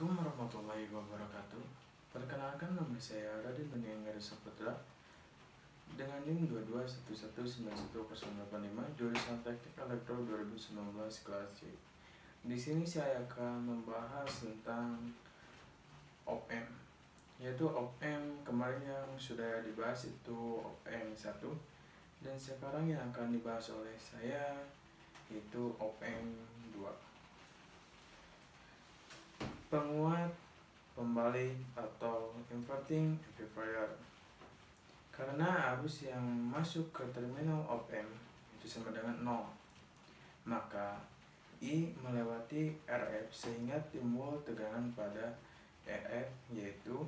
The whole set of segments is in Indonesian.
Assalamualaikum warahmatullahi wabarakatuh. Perkenalkan, nama saya Radin Baniangga Saputra dengan NIM 2211911085 jurusan Teknik Elektro 2019 kelas C. Di sini saya akan membahas tentang op-amp, yaitu op-amp kemarin yang sudah dibahas itu op-amp 1, dan sekarang yang akan dibahas oleh saya yaitu op-amp 2. Penguat, pembalik, atau inverting amplifier. Karena arus yang masuk ke terminal op-amp itu sama dengan 0, maka I melewati RF sehingga timbul tegangan pada RF, yaitu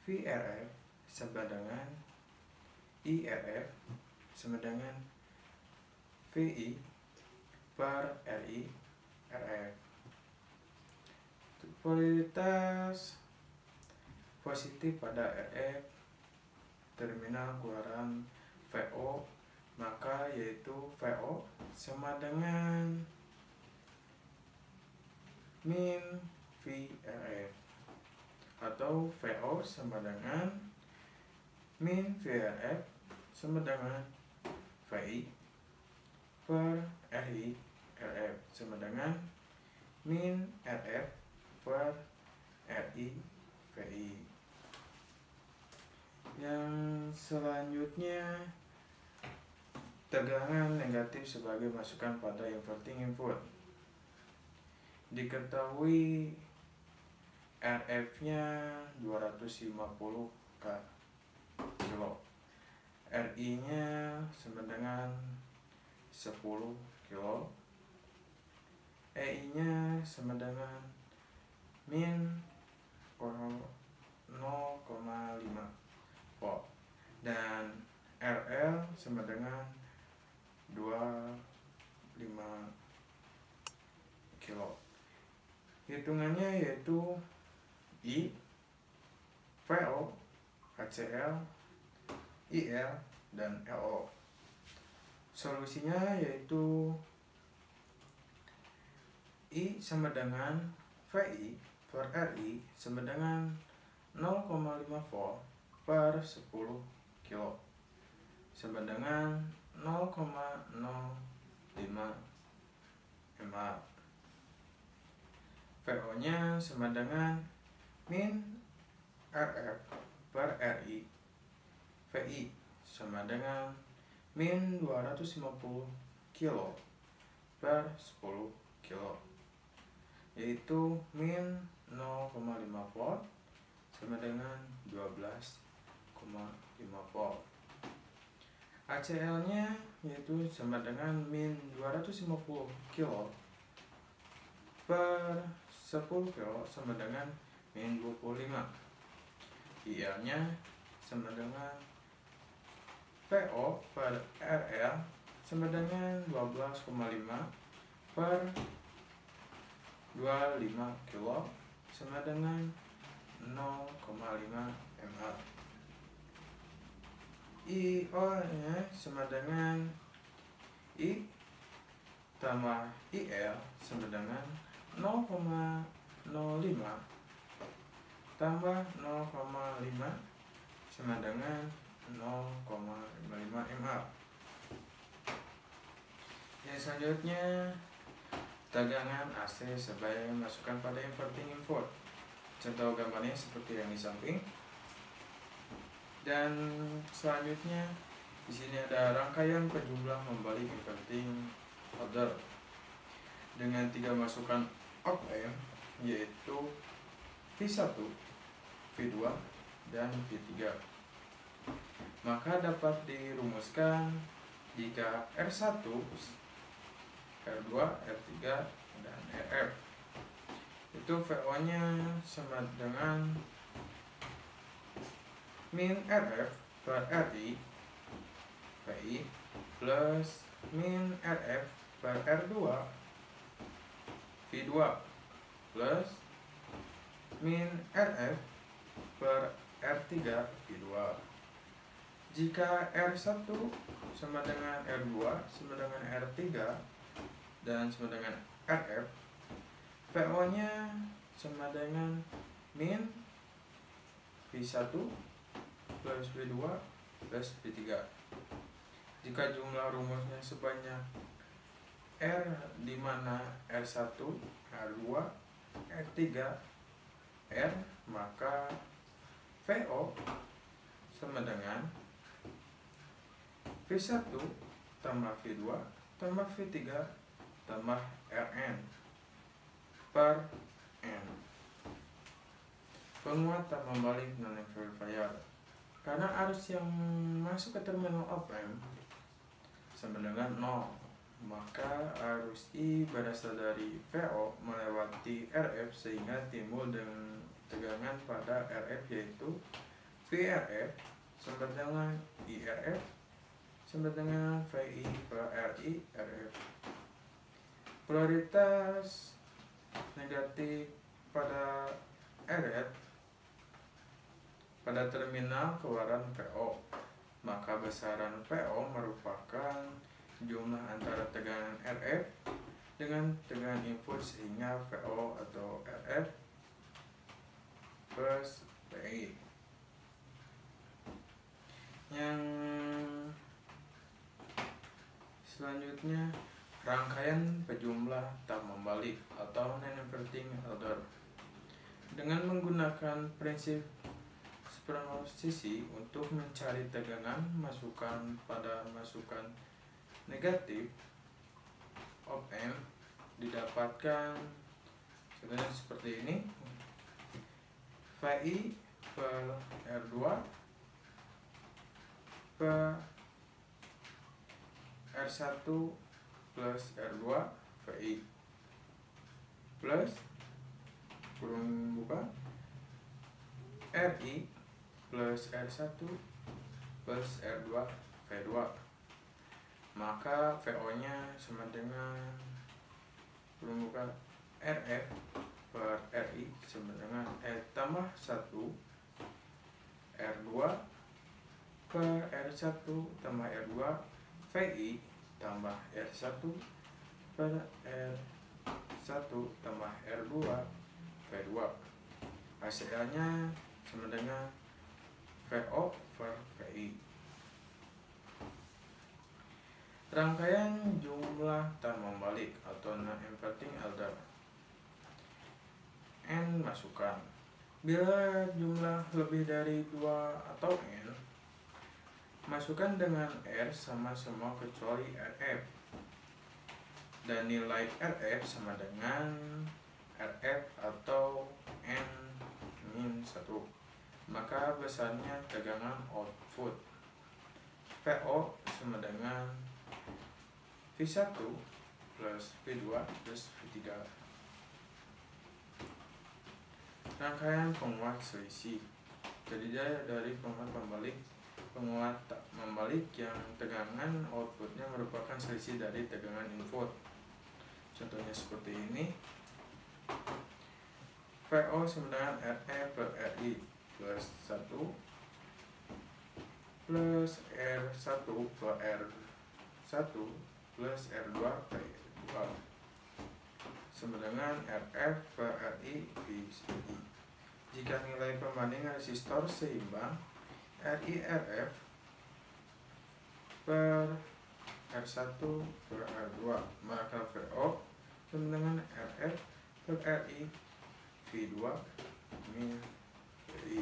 VRF sama dengan IRF sama dengan VI per RI RF. Polaritas positif pada RF terminal keluaran VO, maka yaitu VO sama dengan min VRF, atau VO sama dengan min VRF sama dengan VI per RI RF sama dengan min RF per RI VI. Yang selanjutnya, tegangan negatif sebagai masukan pada inverting input. Diketahui RF-nya 250 kilo, RI-nya sama dengan 10 kilo, EI-nya sama dengan min 0,5 volt, dan RL sama dengan 25 kilo. Hitungannya yaitu I, VO, HCl, IL, dan LO. Solusinya yaitu I sama dengan VI per RI sama dengan 0,5 volt per 10 kilo sama dengan 0,05 mA. VO nya sama dengan min RF per RI VI sama dengan min 250 kilo per 10 kilo, yaitu min 0,5 volt sama dengan 12,5 volt. ACL nya yaitu sama dengan min 250 kilo per 10 kilo sama dengan min 25. IL nya sama dengan VO per RL sama dengan 12,5 per 25 kilo sama dengan 0,5 mA. IO nya sama dengan I tambah IL sama dengan 0,05 tambah 0,5 sama dengan 0,55 mA. Yang selanjutnya, tegangan AC sebagai masukan pada inverting input. Contoh gambarnya seperti yang di samping. Dan selanjutnya, di sini ada rangkaian penjumlah membalik inverting order dengan 3 masukan op-amp, yaitu V1, V2, dan V3. Maka dapat dirumuskan jika R1, R2, R3, dan RF itu VO nya sama dengan min RF per RI VI plus min RF per R2 V2 plus min RF per R3 V2. Jika R1 sama dengan R2 sama dengan R3 dan sama dengan RF, VO nya sama dengan min V1 plus V2 plus V3. Jika jumlah rumusnya sebanyak R, di mana R1, R2, R3, R, maka VO sama dengan V1 tambah V2 tambah V3 tambah Rn per N. Penguat tak membalik non-verifier. Karena arus yang masuk ke terminal op-amp sama dengan 0, maka arus I berasal dari VO melewati RF sehingga timbul dengan tegangan pada RF, yaitu VRF sama dengan IRF sama dengan VI per RI RF. Polaritas negatif pada RF pada terminal keluaran VO, maka besaran VO merupakan jumlah antara tegangan RF dengan tegangan input, sehingga VO atau RF plus VI. Yang selanjutnya, rangkaian pejumlah tak membalik atau non-inverting adder. Dengan menggunakan prinsip superposisi untuk mencari tegangan masukan pada masukan negatif op-amp, didapatkan seperti ini: VI per R2 per R1 plus R2 VI plus kurung buka RI plus R1 plus R2 V2, maka VO nya sama dengan kurung buka RF per RI sama dengan tambah 1 R2 per R1 tambah R2 VI tambah R1 per R1 tambah R2 V2. Hasilnya sama dengan VO per VI. Rangkaian jumlah tak membalik atau non-inverting adder. N masukan. Bila jumlah lebih dari 2 atau N, masukkan dengan R sama semua kecuali RF, dan nilai RF sama dengan RF atau N-1, maka besarnya tegangan output. VO sama dengan V1 plus V2 plus V3. Rangkaian penguat selisih terdiri dari penguat pembalik, penguat tak membalik yang tegangan outputnya merupakan selisih dari tegangan input. Contohnya seperti ini: VO sama dengan RE per RI plus 1 plus R1 per R1 plus R2 per R2 sama dengan RF per RI VI. Jika nilai pembanding resistor seimbang, RI-RF per R1 per R2, maka VO sama dengan RF per RI V2 min VI.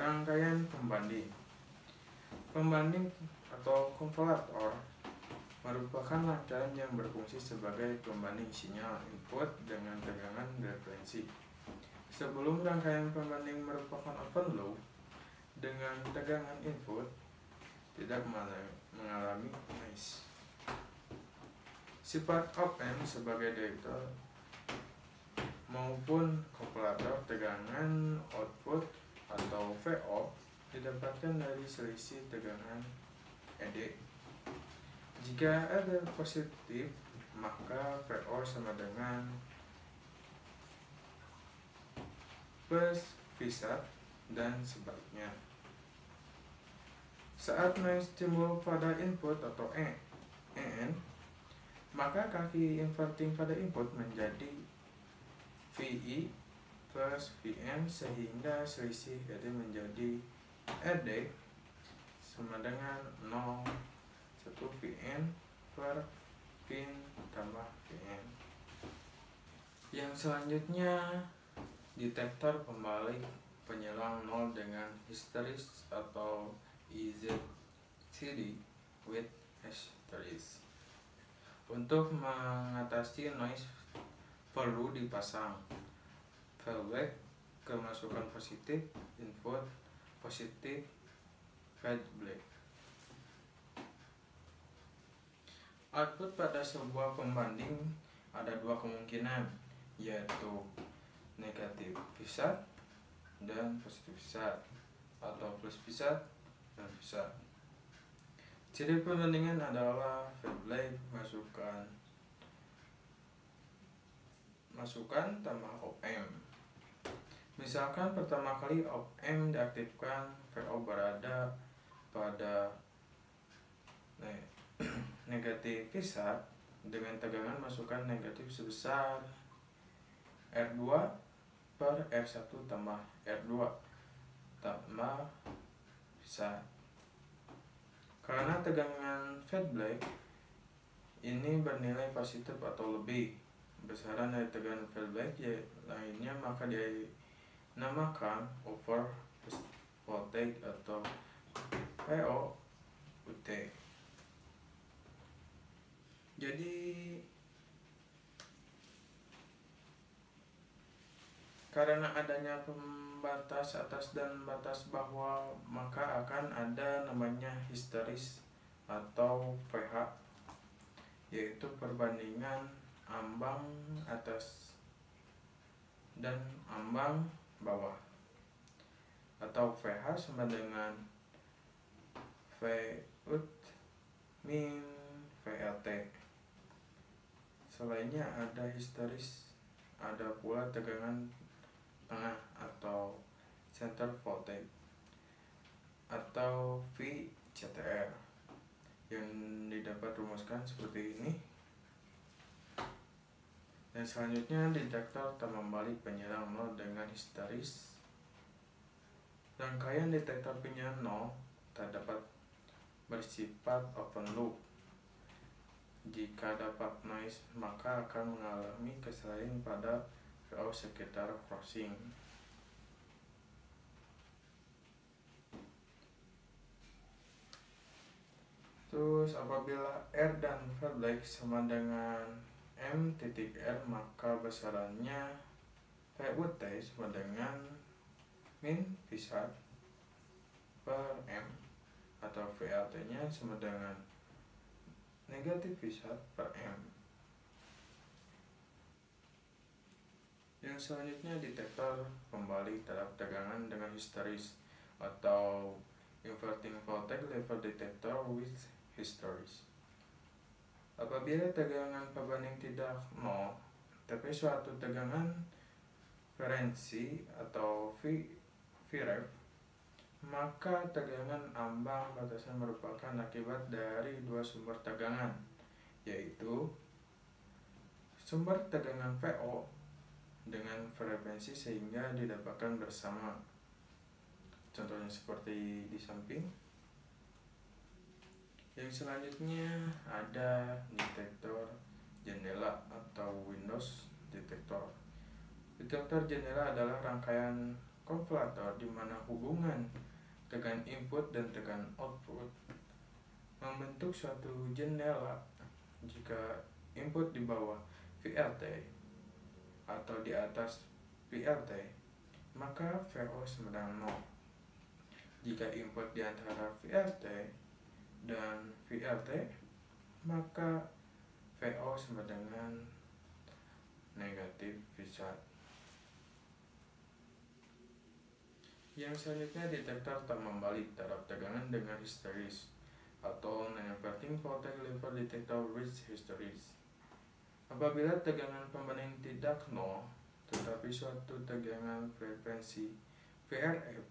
Rangkaian pembanding. Pembanding atau konvertor merupakan rangkaian yang berfungsi sebagai pembanding sinyal input dengan tegangan referensi. Sebelum rangkaian pembanding merupakan open loop dengan tegangan input tidak mengalami noise. Sifat op-amp sebagai detektor maupun komparator tegangan output atau VO didapatkan dari selisih tegangan ED. Jika ada positif, maka VO sama dengan plus V1 dan sebaliknya. Saat noise timbul pada input atau EN, maka kaki inverting pada input menjadi VI plus Vn, sehingga selisih jadi menjadi RD sama dengan 0 1 Vn per Vin tambah Vn. Yang selanjutnya, detektor pembalik penyelang 0 dengan histeris atau EZCD with hysteris. Untuk mengatasi noise perlu dipasang fallback kemasukan positif, input positif, feedback. Output pada sebuah pembanding ada dua kemungkinan, yaitu negatif phased dan positif phased, atau plus phased dan phased. Ciri pembandingan adalah feedback masukan tambah op-amp. Misalkan pertama kali op-amp diaktifkan, VO berada pada negatif phased dengan tegangan masukan negatif sebesar R2 per R1 tambah R2 tambah phased. Karena tegangan feedback ini bernilai positif atau lebih besaran dari tegangan feedback lainnya, maka dinamakan over voltage atau VOUT. Jadi karena adanya pembatas atas dan batas bawah, maka akan ada namanya histeris atau VH, yaitu perbandingan ambang atas dan ambang bawah, atau VH sama dengan VOUT min VLT. Selainnya ada histeris, ada pula tegangan tengah atau center voltage atau VCTR yang didapat rumuskan seperti ini. Dan selanjutnya, detektor tambalik penyelang 0 dengan histeris. Rangkaian detektor penyelang 0 terdapat bersifat open loop. Jika dapat noise, maka akan mengalami kesalahan pada VO sekitar crossing. Terus apabila R dan feedback sama dengan M titik R, maka besarannya VOUT sama dengan min phased per M, atau VLT nya sama dengan negatif phased per M. Yang selanjutnya, detektor pembalik terhadap tegangan dengan histeris atau inverting voltage level detector with hysteris. Apabila tegangan pembanding tidak 0, tapi suatu tegangan referensi atau Vref, maka tegangan ambang batasan merupakan akibat dari dua sumber tegangan, yaitu sumber tegangan VO dengan frekuensi sehingga didapatkan bersama. Contohnya seperti di samping. Yang selanjutnya ada detektor jendela atau Windows detektor. Detektor jendela adalah rangkaian konverter di mana hubungan tegangan input dan tegangan output membentuk suatu jendela. Jika input di bawah VLT atau di atas VLT, maka VO sama dengan 0. Jika input di antara VLT dan VLT, maka VO sama dengan negatif phased. Yang selanjutnya, detektor tambalik terhadap tegangan dengan histeris atau non-inverting voltage level detector with hysteris. Apabila tegangan pembanding tidak 0, tetapi suatu tegangan frekuensi VRF,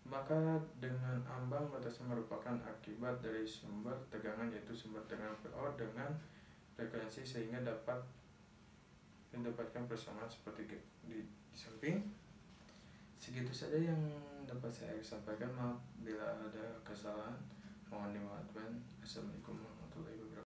maka dengan ambang batasan merupakan akibat dari sumber tegangan, yaitu sumber tegangan VO dengan frekuensi sehingga dapat mendapatkan persamaan seperti di samping. Segitu saja yang dapat saya sampaikan. Maaf bila ada kesalahan, mohon dimaafkan. Assalamualaikum warahmatullahi wabarakatuh.